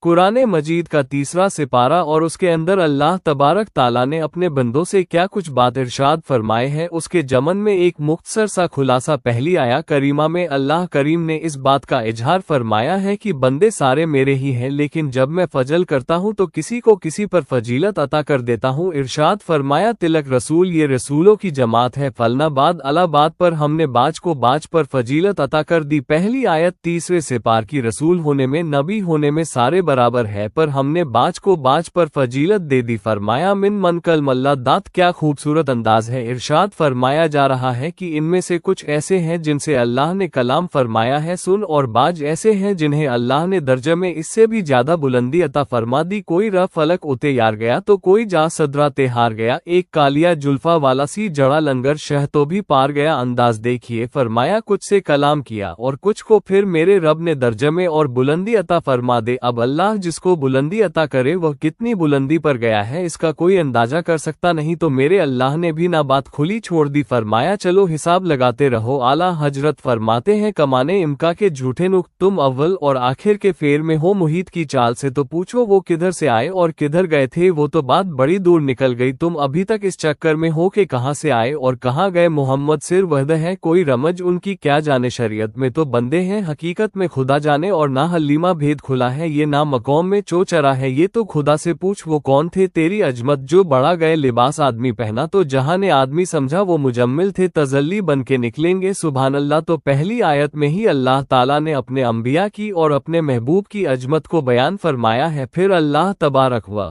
قرآن مجید کا تیسرا سپارہ اور اس کے اندر اللہ تبارک تعالیٰ نے اپنے بندوں سے کیا کچھ بات ارشاد فرمائے ہیں اس کے ضمن میں ایک مختصر سا خلاصہ پہلی آیت کریمہ میں اللہ کریم نے اس بات کا اظہار فرمایا ہے کہ بندے سارے میرے ہی ہیں، لیکن جب میں فضل کرتا ہوں تو کسی کو کسی پر فضیلت عطا کر دیتا ہوں۔ ارشاد فرمایا تلک رسول، یہ رسولوں کی جماعت ہے، فلنا بعد اللہ بات پر ہم نے باج کو باج پر فضیلت عطا کر دی۔ پہلی آیت تیسرے سپار کی رسول ہونے میں نبی ہونے میں سارے برابر ہے، پر ہم نے باج کو باج پر فضیلت دے دی۔ فرمایا من کلم اللہ دات، کیا خوبصورت انداز ہے۔ ارشاد فرمایا جا رہا ہے کہ ان میں سے کچھ ایسے ہیں جن سے اللہ نے کلام فرمایا ہے سن، اور باج ایسے ہیں جنہیں اللہ نے درجہ میں اس سے بھی زیادہ بلندی عطا فرما دی۔ کوئی رہ فلک اتے یار گیا تو کوئی جا صدرہ تے ہار گیا، ایک کالیا جلفا والا سی جڑا لنگر شہ تو بھی پار گیا۔ انداز دیکھیے، فرمایا کچھ سے کلام کیا اور کچھ کو پھر میرے رب نے درجہ میں اور بلندی عطا فرما دے۔ اب اللہ جس کو بلندی عطا کرے وہ کتنی بلندی پر گیا ہے اس کا کوئی اندازہ کر سکتا نہیں، تو میرے اللہ نے بھی نہ بات کھلی چھوڑ دی۔ فرمایا چلو حساب لگاتے رہو۔ اعلیٰ حضرت فرماتے ہیں کمانے امکا کے جھوٹے نک، تم اول اور آخر کے فیر میں ہو محیط کی چال سے، تو پوچھو وہ کدھر سے آئے اور کدھر گئے تھے، وہ تو بات بڑی دور نکل گئی، تم ابھی تک اس چکر میں ہو کہ کہاں سے آئے اور کہاں گئے۔ محمد سر وحدہ ہے، کوئی رمج ان کی کیا جانے، شریعت میں تو بندے ہیں حقیقت میں خدا جانے، اور نہ حلیمہ بھید کھلا ہے یہ نہ مقام میں چو چرا ہے، یہ تو خدا سے پوچھ وہ کون تھے تیری عظمت جو بڑا گئے لباس آدمی پہنا تو جہاں نے آدمی سمجھا وہ مجمل تھے تجلی بن کے نکلیں گے۔ سبحان اللہ۔ تو پہلی آیت میں ہی اللہ تعالیٰ نے اپنے انبیاء کی اور اپنے محبوب کی عظمت کو بیان فرمایا ہے، پھر اللہ تبارک و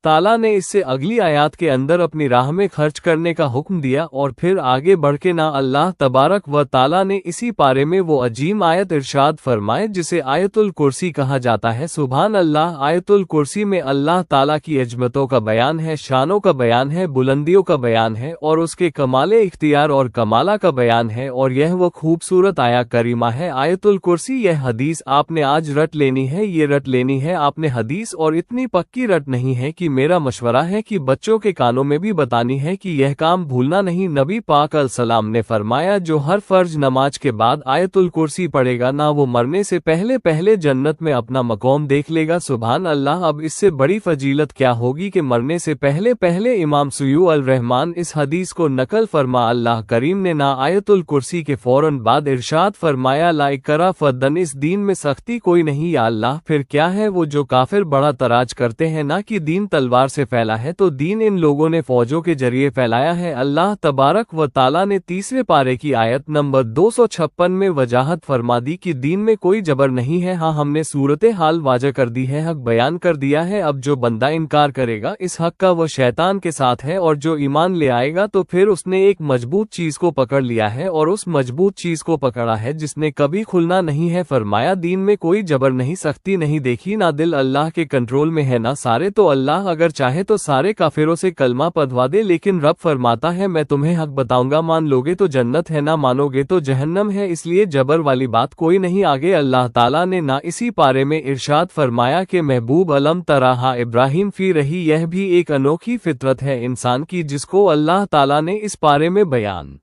تعالیٰ نے اس سے اگلی آیات کے اندر اپنی راہ میں خرچ کرنے کا حکم دیا، اور پھر آگے بڑھ کے نہ اللہ تبارک و تعالیٰ نے اسی پارے میں وہ عظیم آیت ارشاد فرمائے جسے آیت الکرسی کہا جاتا ہے۔ سبحان اللہ۔ آیت الکرسی میں اللہ تعالیٰ کی عظمتوں کا بیان ہے، شانوں کا بیان ہے، بلندیوں کا بیان ہے، اور اس کے کمال اختیار اور کمالہ کا بیان ہے، اور یہ وہ خوبصورت آیت کریمہ ہے آیت الکرسی۔ یہ حدیث آپ نے آج رٹ لینی ہے، یہ رٹ لینی ہے آپ نے حدیث، اور اتنی پکی رٹ نہیں ہے کہ میرا مشورہ ہے کہ بچوں کے کانوں میں بھی بتانی ہے کہ یہ کام بھولنا نہیں۔ نبی پاک علیہ السلام نے فرمایا جو ہر فرض نماز کے بعد آیت الکرسی پڑھے گا نہ وہ مرنے سے پہلے پہلے جنت میں اپنا مقام دیکھ لے گا۔ سبحان اللہ۔ اب اس سے بڑی فضیلت کیا ہوگی کہ مرنے سے پہلے پہلے امام سیوطی الرحمن اس حدیث کو نقل فرما اللہ کریم نے نہ آیت الکرسی کے فوراً بعد ارشاد فرمایا لا اکراہ فی الدین، اس دین میں سختی کوئی نہیں۔ یا اللہ پھر کیا ہے وہ جو کافر بڑا تراج کرتے ہیں نہ کہ دین تلوار سے پھیلا ہے، تو دین ان لوگوں نے فوجوں کے ذریعے پھیلایا ہے۔ اللہ تبارک و تعالیٰ نے تیسرے پارے کی آیت نمبر 256 میں وضاحت فرما دی کہ دین میں کوئی جبر نہیں ہے، ہاں ہم نے صورتحال واضح کر دی ہے، حق بیان کر دیا ہے۔ اب جو بندہ انکار کرے گا اس حق کا وہ شیطان کے ساتھ ہے، اور جو ایمان لے آئے گا تو پھر اس نے ایک مضبوط چیز کو پکڑ لیا ہے، اور اس مضبوط چیز کو پکڑا ہے جس نے کبھی کھلنا نہیں ہے۔ فرمایا دین میں کوئی جبر نہیں، سختی نہیں دیکھی، نہ دل اللہ کے کنٹرول میں ہے نہ سارے، تو اللہ اگر چاہے تو سارے کافروں سے کلمہ پڑھوا دے، لیکن رب فرماتا ہے میں تمہیں حق بتاؤں گا، مان لوگے تو جنت ہے، نہ مانو گے تو جہنم ہے، اس لیے جبر والی بات کوئی نہیں۔ آگے اللہ تعالیٰ نے نہ اسی پارے میں ارشاد فرمایا کہ محبوب علم تراہا ابراہیم فی رہی، یہ بھی ایک انوکھی فطرت ہے انسان کی جس کو اللہ تعالیٰ نے اس پارے میں بیان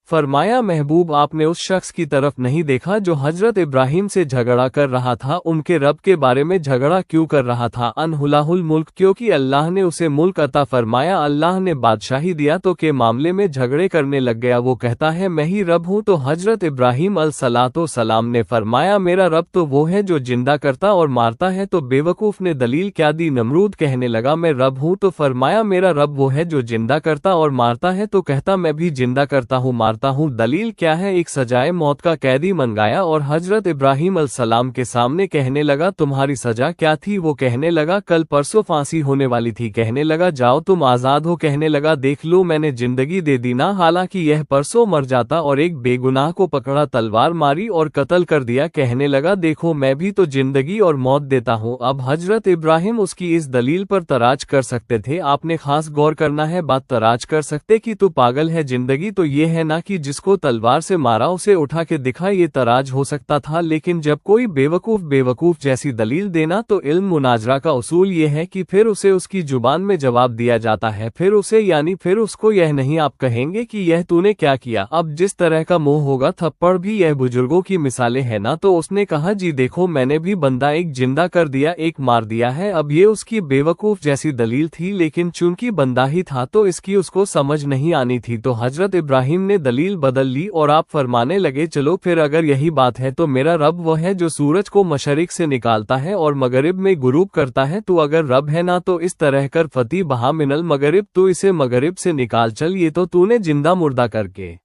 فرمایا۔ محبوب آپ نے اس شخص کی طرف نہیں دیکھا جو حضرت ابراہیم سے جھگڑا کر رہا تھا، ان کے رب کے بارے میں جھگڑا کیوں کر رہا تھا؟ انہ الملک، کیونکہ اللہ نے اسے ملک عطا فرمایا، اللہ نے بادشاہی دیا تو کے معاملے میں جھگڑے کرنے لگ گیا، وہ کہتا ہے میں ہی رب ہوں۔ تو حضرت ابراہیم علیہ السلام نے فرمایا میرا رب تو وہ ہے جو زندہ کرتا اور مارتا ہے، تو بے وقوف نے دلیل کیا دی؟ نمرود کہنے لگا میں رب ہوں، تو فرمایا میرا رب وہ ہے جو زندہ کرتا اور مارتا ہے، تو کہتا میں بھی زندہ کرتا ہوں مارتا ہوں، دلیل کیا ہے؟ ایک سجائے موت کا قیدی منگایا اور حضرت ابراہیم علیہ السلام کے سامنے کہنے لگا تمہاری سزا کیا تھی؟ وہ کہنے لگا کل پرسوں پھانسی ہونے والی تھی، کہنے لگا جاؤ تم آزاد ہو، کہنے لگا دیکھ لو میں نے زندگی دے دی نا، حالانکہ یہ پرسوں مر جاتا، اور ایک بے گناہ کو پکڑا تلوار ماری اور قتل کر دیا، کہنے لگا دیکھو میں بھی تو زندگی اور موت دیتا ہوں۔ اب حضرت ابراہیم اس کی اس دلیل پر تراج کر سکتے تھے، آپ نے خاص غور کرنا ہے، بات تراج کر سکتے کہ تو پاگل ہے، زندگی تو یہ ہے نا कि जिसको तलवार से मारा उसे उठा के दिखा, ये तराज हो सकता था। लेकिन जब कोई बेवकूफ जैसी दलील देना, तो इल्म मुनाजरा का उसूल ये है कि फिर उसे उसकी जुबान में जवाब दिया जाता है, फिर उसको यह नहीं आप कहेंगे कि यह तूने क्या किया। अब जिस तरह का मुंह होगा थप्पड़ भी, यह बुजुर्गों की मिसालें है ना। तो उसने कहा, जी देखो मैंने भी बंदा एक जिंदा कर दिया, एक मार दिया है। अब ये उसकी बेवकूफ जैसी दलील थी, लेकिन चूंकि बंदा ही था तो इसकी उसको समझ नहीं आनी थी। तो हजरत इब्राहिम ने दलील बदल ली और आप फरमाने लगे, चलो फिर अगर यही बात है तो मेरा रब वो है जो सूरज को मशरिक से निकालता है और मगरिब में गुरूब करता है। तू अगर रब है ना तो इस तरह कर, फती बहा मिनल मगरिब, तू इसे मगरिब से निकाल चल। ये तो तूने जिंदा मुर्दा करके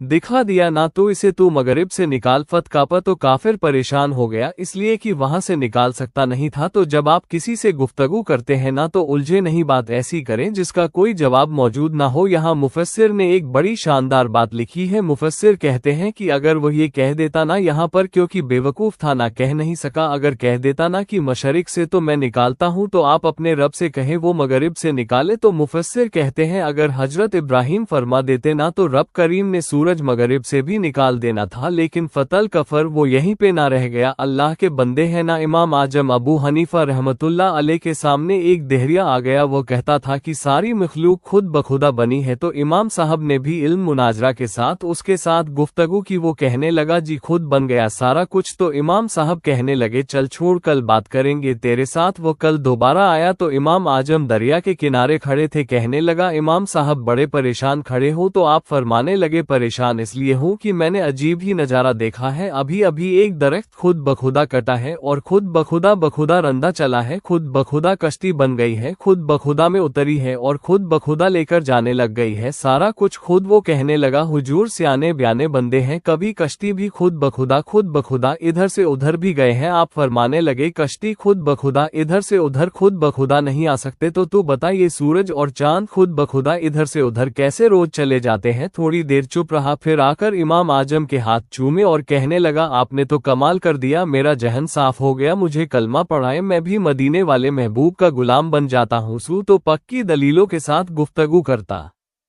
दिखा दिया ना, तो इसे तू मगरिब से निकाल। फत कापा तो काफिर परेशान हो गया, इसलिए कि वहां से निकाल सकता नहीं था। तो जब आप किसी से गुफ्तगू करते हैं ना तो उलझे नहीं, बात ऐसी करें जिसका कोई जवाब मौजूद ना हो। यहाँ मुफस्सिर ने एक बड़ी शानदार बात लिखी है। मुफस्सिर कहते हैं कि अगर वो ये कह देता ना यहाँ पर, क्योंकि बेवकूफ था ना कह नहीं सका, अगर कह देता ना कि मशरिक से तो मैं निकालता हूँ, तो आप अपने रब से कहे वो मगरिब से निकाले। तो मुफस्सिर कहते हैं अगर हजरत इब्राहिम फरमा देते ना तो रब करीम ने सूरज मगरिब से भी निकाल देना था, लेकिन फतल कफर वो यहीं पे ना रह गया। अल्लाह के बंदे हैं ना, इमाम आजम अबू हनीफा रहमतुल्लाह अलैह के सामने एक देहरिया आ गया। वो कहता था कि सारी मखलूक खुद बखुदा बनी है। तो इमाम साहब ने भी इल्म मुनाजरा के साथ उसके साथ गुफ्तगू की। वो कहने लगा, जी खुद बन गया सारा कुछ। तो इमाम साहब कहने लगे, चल छोड़, कल बात करेंगे तेरे साथ। वो कल दोबारा आया तो इमाम आजम दरिया के किनारे खड़े थे। कहने लगा, इमाम साहब बड़े परेशान खड़े हो। तो आप फरमाने लगे, परेशान इसलिए हूँ कि मैंने अजीब ही नजारा देखा है। अभी अभी एक दरख्त खुद बखुदा कटा है और खुद बखुदा रंदा चला है, खुद बखुदा कश्ती बन गई है, खुद बखुदा में उतरी है और खुद बखुदा लेकर जाने लग गई है, सारा कुछ खुद। वो कहने लगा, हुजूर सियाने ब्याने बंदे हैं, कभी कश्ती भी खुद बखुदा इधर से उधर भी गए हैं। आप फरमाने लगे, कश्ती खुद बखुदा इधर से उधर खुद बखुदा नहीं आ सकते, तो तू बता ये सूरज और चांद खुद बखुदा इधर से उधर कैसे रोज चले जाते हैं। थोड़ी देर चुप रहा, फिर आकर इमाम आजम के हाथ चूमे और कहने लगा, आपने तो कमाल कर दिया, मेरा जहन साफ हो गया, मुझे कलमा पढ़ाए, मैं भी मदीने वाले महबूब का गुलाम बन जाता हूँ। सू तो पक्की दलीलों के साथ गुफ्तगू करता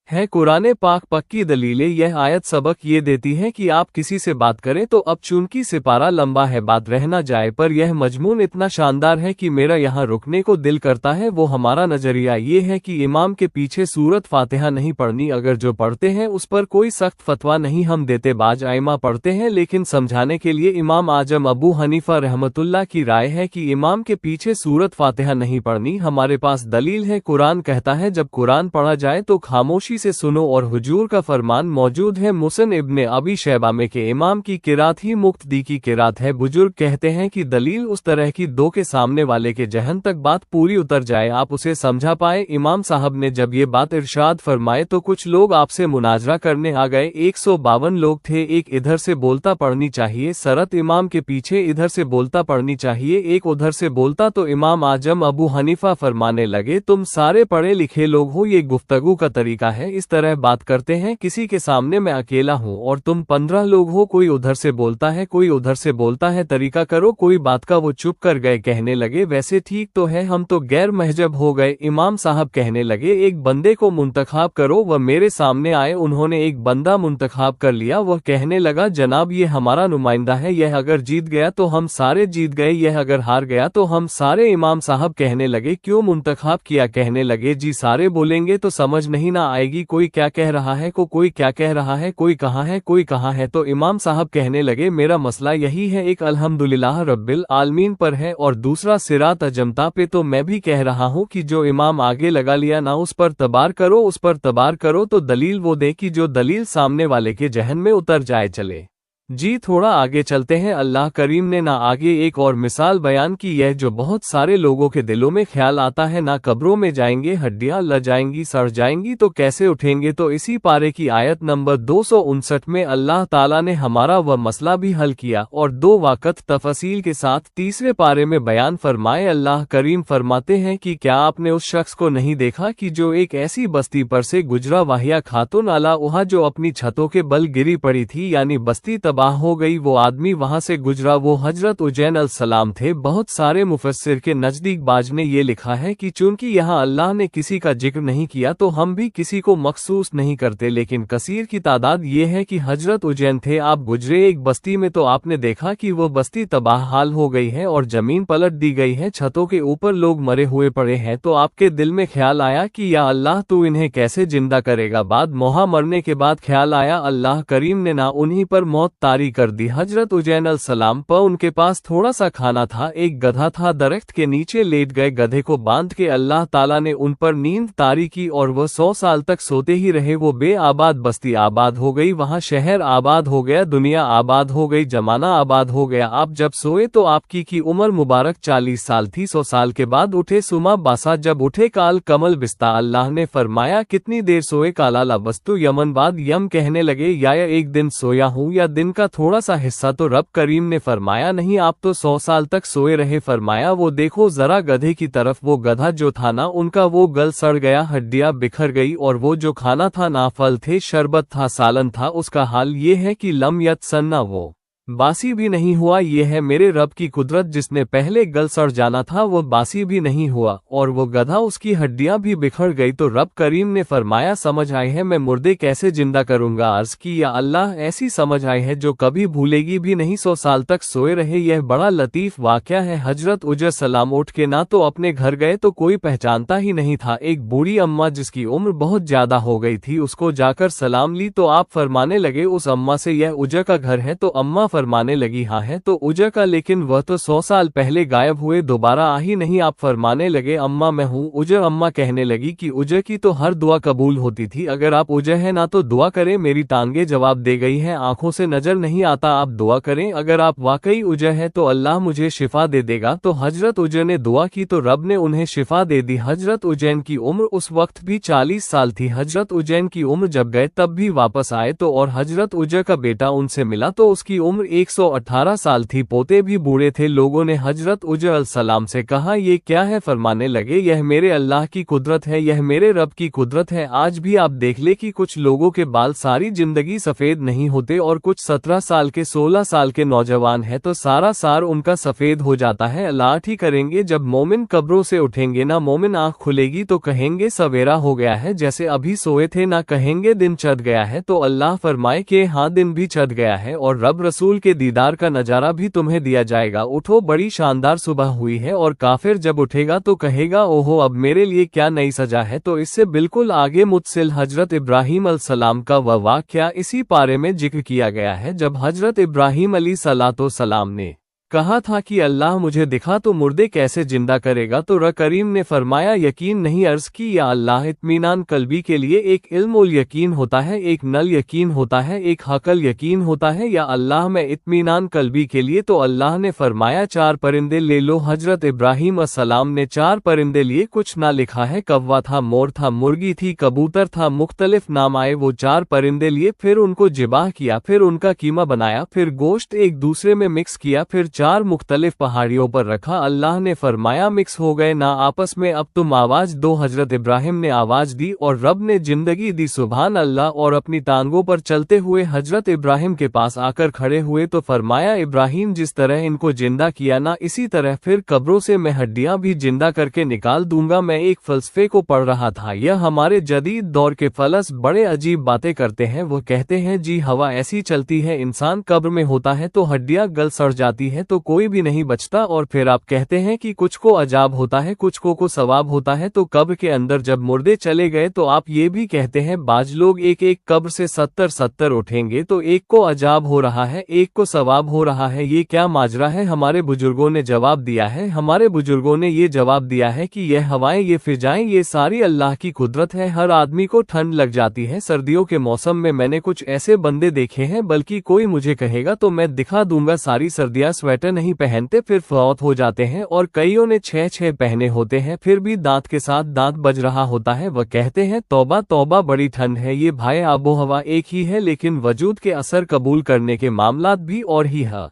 है। कुरान पाक पक्की दलीलें। यह आयत सबक ये देती है कि आप किसी से बात करें तो अब चूंकि सिपारा लंबा है बात रह ना जाए, पर यह मजमून इतना शानदार है कि मेरा यहाँ रुकने को दिल करता है। वो हमारा नजरिया ये है कि इमाम के पीछे सूरत फातिहा नहीं पढ़नी, अगर जो पढ़ते हैं उस पर कोई सख्त फतवा नहीं हम देते, बाज आइमा पढ़ते हैं, लेकिन समझाने के लिए इमाम आजम अबू हनीफा रहमतुल्लाह की राय है कि इमाम के पीछे सूरत फातिहा नहीं पढ़नी। हमारे पास दलील है, कुरान कहता है जब कुरान पढ़ा जाए तो खामोशी से सुनो, और हुजूर का फरमान मौजूद है मुसन इब्ने अबी शैबा में के इमाम की किरात ही मुक्तदी की किरात है। बुजुर्ग कहते हैं कि दलील उस तरह की दो के सामने वाले के जहन तक बात पूरी उतर जाए, आप उसे समझा पाए। इमाम साहब ने जब ये बात इरशाद फरमाए तो कुछ लोग आपसे मुनाजरा करने आ गए। 152 लोग थे, एक इधर से बोलता पढ़नी चाहिए सरत इमाम के पीछे, इधर से बोलता पढ़नी चाहिए, एक उधर से बोलता। तो इमाम आजम अबू हनीफा फरमाने लगे, तुम सारे पढ़े लिखे लोग हो, ये गुफ्तगू का तरीका है, इस तरह बात करते हैं। किसी के सामने मैं अकेला हूँ और तुम 15 लोग हो, कोई उधर से बोलता है कोई उधर से बोलता है, तरीका करो कोई बात का। वो चुप कर गए, कहने लगे वैसे ठीक तो है, हम तो गैर महजब हो गए। इमाम साहब कहने लगे, एक बंदे को मुंतखाब करो। वह मेरे सामने आए, उन्होंने एक बंदा मुंतखाब कर लिया। वह कहने लगा, जनाब ये हमारा नुमाइंदा है, यह अगर जीत गया तो हम सारे जीत गए, यह अगर हार गया तो हम सारे। इमाम साहब कहने लगे, क्यों मुंतखाब किया? कहने लगे, जी सारे बोलेंगे तो समझ नहीं ना आएगी, कोई क्या कह रहा है, कोई क्या कह रहा है, कोई कहाँ है कोई कहाँ है। तो इमाम साहब कहने लगे, मेरा मसला यही है, एक अल्हम्दुलिल्लाह रब्बिल आलमीन पर है और दूसरा सिरात अजमता पे। तो मैं भी कह रहा हूँ कि जो इमाम आगे लगा लिया ना उस पर तबार करो, उस पर तबार करो तो दलील वो दे कि जो दलील सामने वाले के जहन में उतर जाए। चले जी थोड़ा आगे चलते हैं। अल्लाह करीम ने ना आगे एक और मिसाल बयान की, यह जो बहुत सारे लोगों के दिलों में ख्याल आता है ना कब्रों में जाएंगे, हड्डियां ल जाएंगी सड़ जाएंगी तो कैसे उठेंगे। तो इसी पारे की आयत नंबर 259 में अल्लाह ताला ने हमारा वह मसला भी हल किया और 2 वाक़त तफसील के साथ तीसरे पारे में बयान फरमाए। अल्लाह करीम फरमाते हैं कि क्या आपने उस शख्स को नहीं देखा कि जो एक ऐसी बस्ती पर से गुजरा, वाहिया खातून अला उहा, जो अपनी छतों के बल गिरी पड़ी थी, यानी बस्ती तबाह हो गई। वो आदमी वहां से गुजरा, वो हजरत उजैन अलैहिस्सलाम थे। बहुत सारे मुफस्सिर के नजदीक बाज ने ये लिखा है कि चूंकि यहाँ अल्लाह ने किसी का जिक्र नहीं किया तो हम भी किसी को मखसूस नहीं करते, लेकिन कसीर की तादाद ये है कि हजरत उजैन थे। आप गुजरे एक बस्ती में तो आपने देखा कि वो बस्ती तबाह हाल हो गई है और जमीन पलट दी गई है, छतों के ऊपर लोग मरे हुए पड़े हैं। तो आपके दिल में ख्याल आया कि या अल्लाह तू इन्हें कैसे जिंदा करेगा। बाद मोहा मरने के बाद ख्याल आया अल्लाह करीम ने ना उन्हीं पर मौत तारी कर दी। हजरत उजैन अलैहिस्सलाम पर उनके पास थोड़ा सा खाना था, एक गधा था, दरख्त के नीचे लेट गए। गधे को बांध के अल्लाह ताला ने उन पर नींद तारी की और वह 100 साल तक सोते ही रहे। वो बे आबाद बस्ती आबाद हो गई, वहाँ शहर आबाद हो गया, दुनिया आबाद हो गई, जमाना आबाद हो गया। आप जब सोए तो आपकी की उम्र मुबारक 40 साल थी। 100 साल के बाद उठे सुमा बासा, जब उठे काल कमल बिस्ता। अल्लाह ने फरमाया कितनी देर सोए, काला ला वस्तु यमन बाद यम कहने लगे या एक दिन सोया हूँ या दिन का थोड़ा सा हिस्सा। तो रब करीम ने फरमाया नहीं, आप तो 100 साल तक सोए रहे। फरमाया वो देखो जरा गधे की तरफ। वो गधा जो था ना उनका वो गल सड़ गया, हड्डियां बिखर गई, और वो जो खाना था ना फल थे, शरबत था, सालन था, उसका हाल ये है कि लम यत सन्ना, वो बासी भी नहीं हुआ। ये है मेरे रब की कुदरत, जिसने पहले गल सड़ जाना था वो बासी भी नहीं हुआ, और वो गधा उसकी हड्डियां भी बिखर गई। तो रब करीम ने फरमाया समझ आई है मैं मुर्दे कैसे जिंदा करूंगा। अर्ज की या अल्लाह ऐसी समझ आई है जो कभी भूलेगी भी नहीं। 100 साल तक सोए रहे, यह बड़ा लतीफ वाकया है। हजरत उजर सलाम उठ के ना तो अपने घर गए तो कोई पहचानता ही नहीं था। एक बूढ़ी अम्मा जिसकी उम्र बहुत ज्यादा हो गई थी उसको जाकर सलाम ली तो आप फरमाने लगे उस अम्मा से यह उजर का घर है। तो अम्मा फरमाने लगी हाँ है तो उजर का, लेकिन वह तो 100 साल पहले गायब हुए, दोबारा आ ही नहीं। आप फरमाने लगे अम्मा मैं हूँ उजर। अम्मा कहने लगी कि उजर की तो हर दुआ कबूल होती थी, अगर आप उजर है ना तो दुआ करें। मेरी टांगे जवाब दे गई हैं, आंखों से नजर नहीं आता, आप दुआ करें, अगर आप वाकई उजर है तो अल्लाह मुझे शिफा दे देगा। तो हजरत उजर ने दुआ की तो रब ने उन्हें शिफा दे दी। हजरत उजैन की उम्र उस वक्त भी 40 साल थी। हजरत उजैन की उम्र जब गए तब भी वापस आए तो और हजरत उजर का बेटा उनसे मिला तो उसकी उम्र 118 साल थी, पोते भी बूढ़े थे। लोगों ने हजरत उजर अलैहिस्सलाम से कहा ये क्या है। फरमाने लगे यह मेरे अल्लाह की कुदरत है, यह मेरे रब की कुदरत है। आज भी आप देख ले कि कुछ लोगों के बाल सारी जिंदगी सफेद नहीं होते और कुछ 17 साल के 16 साल के नौजवान है तो सारा सार उनका सफेद हो जाता है। अल्लाह ही करेंगे जब मोमिन कब्रों से उठेंगे ना मोमिन आंख खुलेगी तो कहेंगे सवेरा हो गया है, जैसे अभी सोए थे, ना कहेंगे दिन चढ़ गया है। तो अल्लाह फरमाए कि हाँ दिन भी चढ़ गया है और रब रसूल के दीदार का नजारा भी तुम्हें दिया जाएगा। उठो बड़ी शानदार सुबह हुई है। और काफिर जब उठेगा तो कहेगा ओहो अब मेरे लिए क्या नई सजा है। तो इससे बिल्कुल आगे मुतसिल हजरत इब्राहिम अलैहिस्सलाम का वह वाक़या इसी पारे में जिक्र किया गया है, जब हजरत इब्राहिम अलैहिस्सलाम ने कहा था कि अल्लाह मुझे दिखा तो मुर्दे कैसे जिंदा करेगा। तो रब करीम ने फरमाया यकीन नहीं। अर्ज की या अल्लाह इत्मीनान कल्बी के लिए एक इल्मुल यकीन होता है, एक नल यकीन होता है, एक हकल यकीन होता है। या अल्लाह में इत्मीनान कल्बी के लिए तो अल्लाह ने फरमाया 4 परिंदे ले लो। हजरत इब्राहिम अस्सलाम ने 4 परिंदे लिए, कुछ ना लिखा है, कौवा था, मोर था, मुर्गी थी, कबूतर था, मुख्तलिफ नाम आए। वो 4 परिंदे लिए, फिर उनको जिबाह किया, फिर उनका कीमा बनाया, फिर गोश्त एक दूसरे में मिक्स किया, फिर 4 मुख्तलिफ पहाड़ियों पर रखा। अल्लाह ने फरमाया मिक्स हो गए ना आपस में, अब तुम आवाज दो। हजरत इब्राहिम ने आवाज दी और रब ने जिंदगी दी, सुभान अल्लाह। और अपनी टांगों पर चलते हुए हजरत इब्राहिम के पास आकर खड़े हुए तो फरमाया इब्राहिम जिस तरह इनको जिंदा किया ना इसी तरह फिर कब्रों से मैं हड्डियां भी जिंदा करके निकाल दूंगा। मैं एक फलसफे को पढ़ रहा था, यह हमारे जदीद दौर के फलस बड़े अजीब बातें करते हैं। वो कहते हैं जी हवा ऐसी चलती है, इंसान कब्र में होता है तो हड्डियां गल सड़ जाती है तो कोई भी नहीं बचता। और फिर आप कहते हैं कि कुछ को अजाब होता है, कुछ को सवाब होता है। तो कब्र के अंदर जब मुर्दे चले गए तो आप ये भी कहते हैं बाज लोग एक एक कब्र से 70 उठेंगे तो एक को अजाब हो रहा है, एक को सवाब हो रहा है, ये क्या माजरा है। हमारे बुजुर्गों ने जवाब दिया है, हमारे बुजुर्गों ने ये जवाब दिया है कि यह हवाएं, ये फिजाएं, ये सारी अल्लाह की कुदरत है। हर आदमी को ठंड लग जाती है सर्दियों के मौसम में। मैंने कुछ ऐसे बंदे देखे हैं, बल्कि कोई मुझे कहेगा तो मैं दिखा दूंगा, सारी सर्दियां स्वेटर नहीं पहनते फिर फौत हो जाते हैं। और कईयों ने 6 पहने होते हैं फिर भी दांत के साथ दांत बज रहा होता है। वह कहते हैं तौबा तौबा बड़ी ठंड है। ये भाई आबो हवा एक ही है, लेकिन वजूद के असर कबूल करने के मामलात भी और ही है।